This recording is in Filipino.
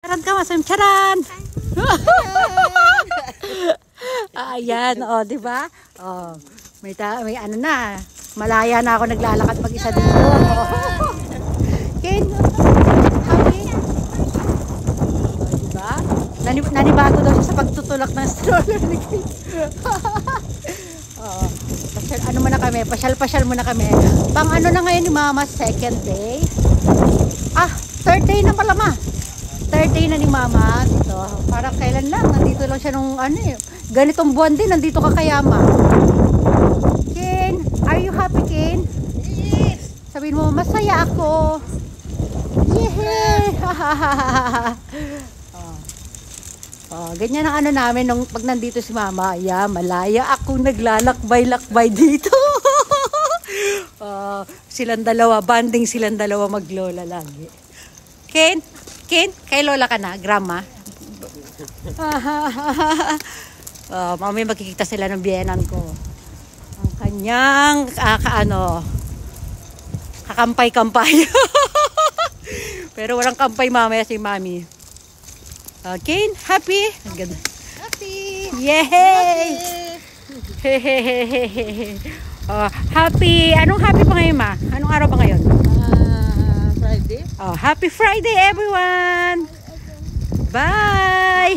Charan ka, masam charan. Ayan, oh, di ba? Oh, may ano na. Malaya na ako naglalakad mag-isa dito. Ken, happy? Di ba? Nanibago daw siya sa pagtutulak ng stroller ni Ken. Oh, ano muna kami, pasyal-pasyal muna kami. Pang ano na ngayon ni Mama, second day. Ah, third day na pala ma. Third day na ni Mama dito. Parang kailan lang, nandito lang siya nung ano eh. Ganitong buwan din, nandito ka kaya ma. Ken, are you happy Ken? Yes. Sabihin mo, masaya ako. Yehey! Oh, ganyan ang ano namin nung pag nandito si Mama. Yeah, malaya akong naglalakbay-lakbay dito. Silang dalawa, banding silang dalawa maglola lagi. Ken, kay lola ka na, grandma. Mamaya magkikita sila ng biyenan ko. Ang kanyang kakampay-kampay. Pero walang kampay mamaya si Mami. Ken, happy? Happy. Yay! Happy. Anong happy pa ngayon ma? Anong araw pa ngayon? Friday. Oh, happy Friday everyone! Bye!